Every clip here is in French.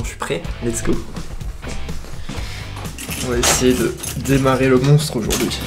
je suis prêt, let's go. On va essayer de démarrer le monstre aujourd'hui.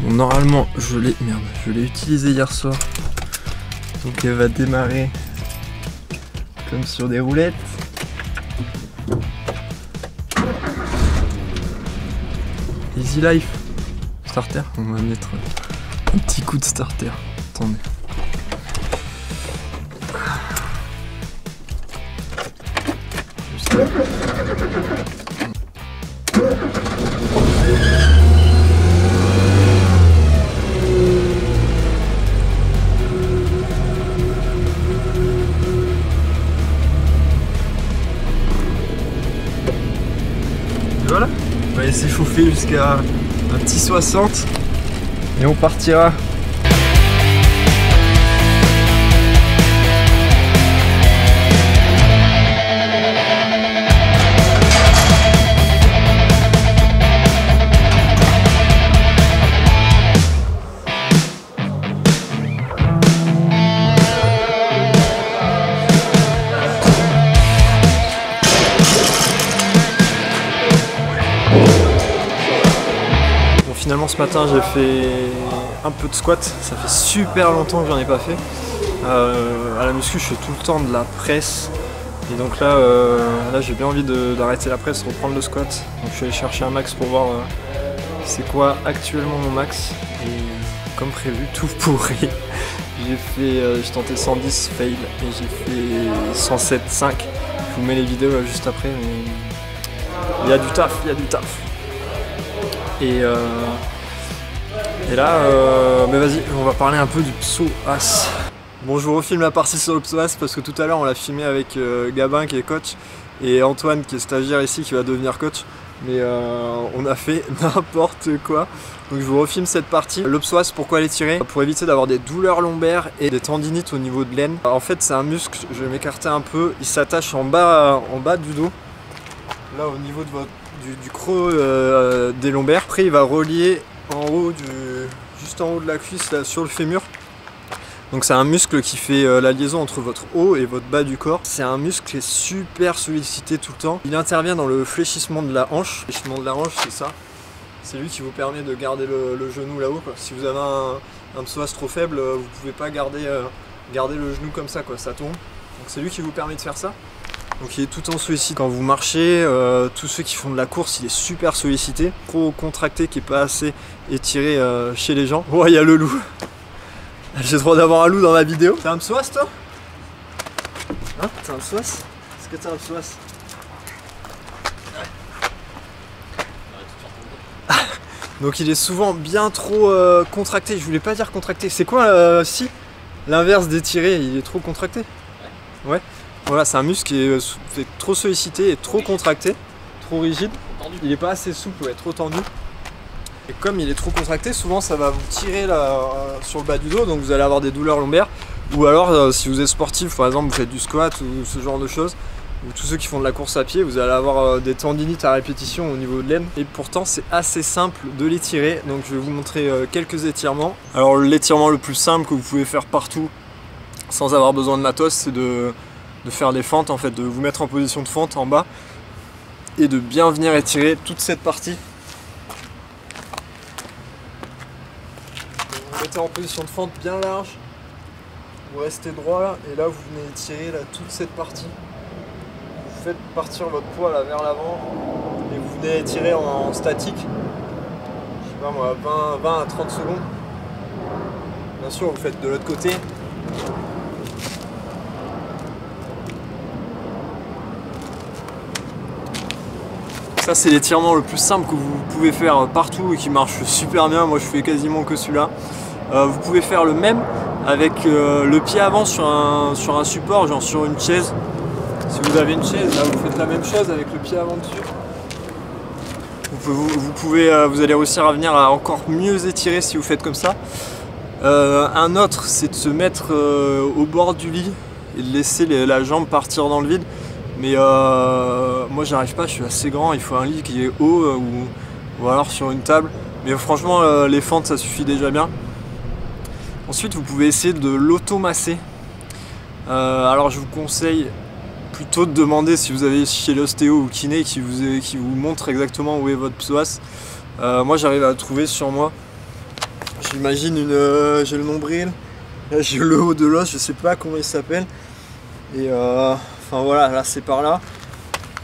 Bon, normalement, je l'ai utilisé hier soir. Donc elle va démarrer comme sur des roulettes. Easy life. Starter, on va mettre un petit coup de starter. Attendez. Juste là. Voilà, on va laisser chauffer jusqu'à un petit 60 et on partira. Finalement ce matin j'ai fait un peu de squat, ça fait super longtemps que j'en ai pas fait. À la muscu je fais tout le temps de la presse et donc là, j'ai bien envie d'arrêter la presse, reprendre le squat. Donc je suis allé chercher un max pour voir c'est quoi actuellement mon max et comme prévu tout pourri. J'ai tenté 110 fail et j'ai fait 107,5. Je vous mets les vidéos juste après mais il y a du taf, Et là, mais vas-y, on va parler un peu du psoas. Bon, je vous refilme la partie sur le psoas parce que tout à l'heure on l'a filmé avec Gabin qui est coach et Antoine qui est stagiaire ici qui va devenir coach. Mais on a fait n'importe quoi. Donc je vous refilme cette partie. Le psoas, pourquoi l'étirer? Pour éviter d'avoir des douleurs lombaires et des tendinites au niveau de l'aine. En fait, c'est un muscle, je vais m'écarter un peu, il s'attache en bas du dos. Là, au niveau de du creux des lombaires. Après il va relier en haut juste en haut de la cuisse là, sur le fémur. Donc c'est un muscle qui fait la liaison entre votre haut et votre bas du corps. C'est un muscle qui est super sollicité tout le temps. Il intervient dans le fléchissement de la hanche. Le fléchissement de la hanche, c'est ça. C'est lui qui vous permet de garder le genou là-haut. Si vous avez un psoas trop faible, vous pouvez pas garder le genou comme ça, quoi. Ça tombe. Donc c'est lui qui vous permet de faire ça. Donc il est tout le temps sollicité quand vous marchez, tous ceux qui font de la course, il est super sollicité, trop contracté qui est pas assez étiré chez les gens. Oh, il y a le loup. J'ai le droit d'avoir un loup dans ma vidéo. T'as un psoas toi? Hein? T'as un psoas? Est-ce que t'as un psoas? Donc il est souvent bien trop contracté, je voulais pas dire contracté, c'est quoi si l'inverse d'étiré, il est trop contracté? Ouais. Voilà, c'est un muscle qui est trop sollicité et trop contracté, trop rigide. Il n'est pas assez souple, ouais, trop tendu. Et comme il est trop contracté, souvent ça va vous tirer là, sur le bas du dos, donc vous allez avoir des douleurs lombaires. Ou alors, si vous êtes sportif, par exemple, vous faites du squat ou ce genre de choses, ou tous ceux qui font de la course à pied, vous allez avoir des tendinites à répétition au niveau de l'aine. Et pourtant, c'est assez simple de l'étirer, donc je vais vous montrer quelques étirements. Alors, l'étirement le plus simple que vous pouvez faire partout, sans avoir besoin de matos, c'est de faire des fentes, en fait, de vous mettre en position de fente en bas et de bien venir étirer toute cette partie. Vous mettez en position de fente bien large, vous restez droit là, et là vous venez étirer là, toute cette partie. Vous faites partir votre poids là vers l'avant et vous venez étirer en statique. Je sais pas moi, 20 à 30 secondes. Bien sûr, vous faites de l'autre côté. Ça c'est l'étirement le plus simple que vous pouvez faire partout et qui marche super bien. Moi je fais quasiment que celui-là. Vous pouvez faire le même avec le pied avant sur un support, genre sur une chaise. Si vous avez une chaise, là vous faites la même chose avec le pied avant dessus. Vous allez réussir à venir à encore mieux étirer si vous faites comme ça. Un autre, c'est de se mettre au bord du lit et de laisser la jambe partir dans le vide. Mais moi j'arrive pas, je suis assez grand, il faut un lit qui est haut ou alors sur une table. Mais franchement les fentes ça suffit déjà bien. Ensuite vous pouvez essayer de l'automasser. Alors je vous conseille plutôt de demander si vous avez chez l'ostéo ou kiné qui vous montre exactement où est votre psoas. Moi j'arrive à le trouver sur moi. J'imagine j'ai le nombril, là j'ai le haut de l'os, je sais pas comment il s'appelle. Et enfin voilà, là c'est par là.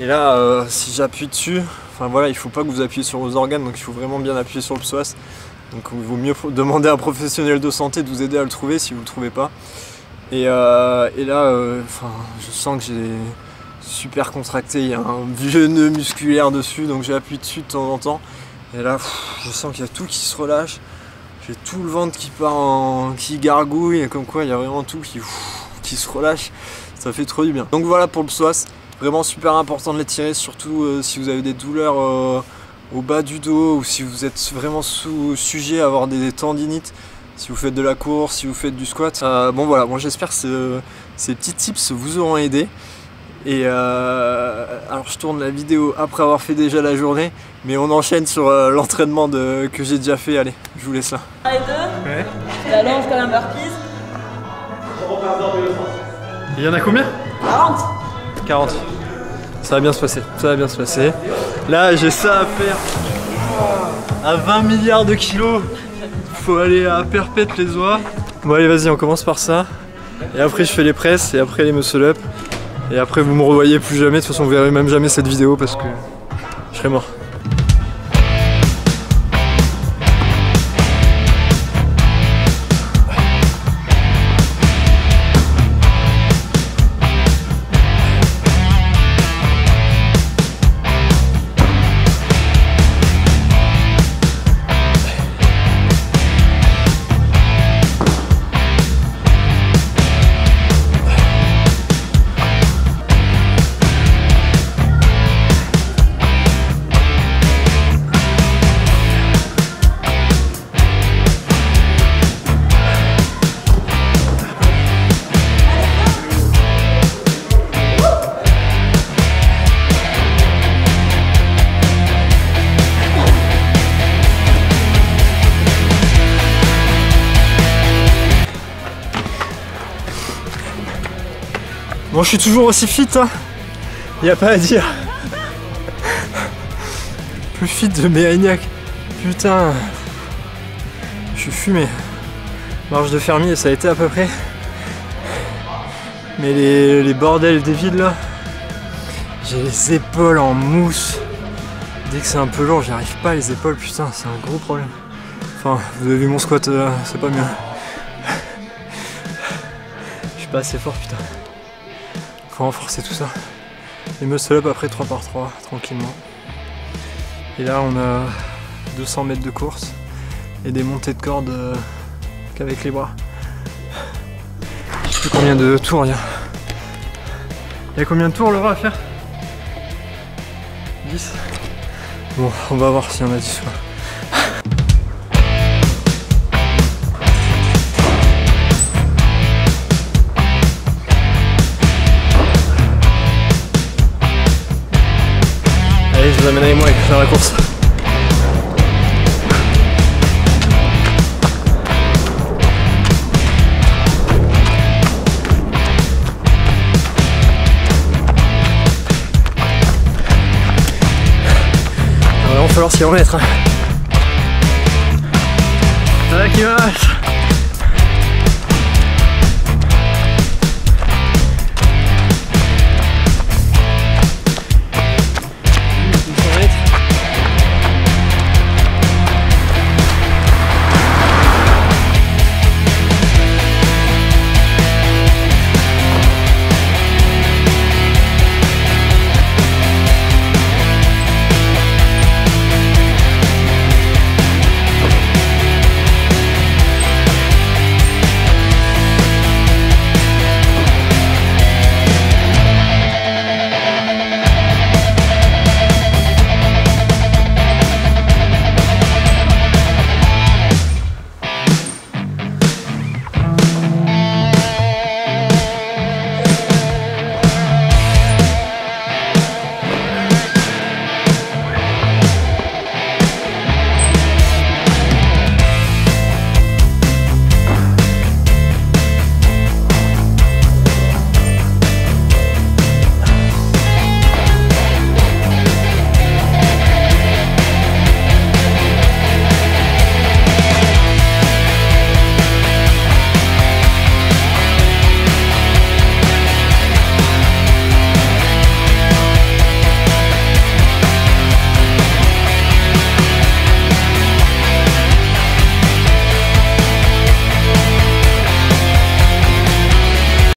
Et là si j'appuie dessus, enfin voilà, il faut pas que vous appuyez sur vos organes, donc il faut vraiment bien appuyer sur le psoas. Donc il vaut mieux demander à un professionnel de santé de vous aider à le trouver si vous le trouvez pas. Et là, je sens que j'ai super contracté, il y a un vieux nœud musculaire dessus, donc j'appuie dessus de temps en temps. Et là, je sens qu'il y a tout qui se relâche. J'ai tout le ventre qui part qui gargouille, et comme quoi il y a vraiment tout qui se relâche. Ça fait trop du bien. Donc voilà pour le psoas, vraiment super important de l'étirer, surtout si vous avez des douleurs au bas du dos ou si vous êtes vraiment sujet à avoir des tendinites. Si vous faites de la course, si vous faites du squat. Bon voilà, moi j'espère que ces petits tips vous auront aidé. Et alors je tourne la vidéo après avoir fait déjà la journée, mais on enchaîne sur l'entraînement que j'ai déjà fait. Allez, je vous laisse là. Les deux, ouais. La longe comme un burpees. Il y en a combien? 40. 40. Ça va bien se passer, ça va bien se passer. Là j'ai ça à faire à 20 milliards de kilos. Faut aller à perpète les oies. Bon allez vas-y, on commence par ça. Et après je fais les presses et après les muscle up. Et après vous me revoyez plus jamais, de toute façon vous verrez même jamais cette vidéo parce que je serai mort. Bon, je suis toujours aussi fit, hein. Y a pas à dire. Plus fit de Mérignac. Putain. Je suis fumé. Marche de fermier, ça a été à peu près. Mais les bordels des villes là, j'ai les épaules en mousse. Dès que c'est un peu lourd, j'y arrive pas les épaules, putain, c'est un gros problème. Enfin, vous avez vu mon squat, c'est pas mieux. Je suis pas assez fort, putain. Faut renforcer tout ça. Les muscle up après 3x3, tranquillement. Et là on a 200 mètres de course et des montées de corde qu'avec les bras. Je sais plus combien de tours il y a. Il y a combien de tours Laura à faire? 10. Bon, on va voir s'il y en a 10 ou pas. Allez, je vous amène avec moi faire la course. Il va vraiment falloir s'y remettre. Hein. Allez, qui marche.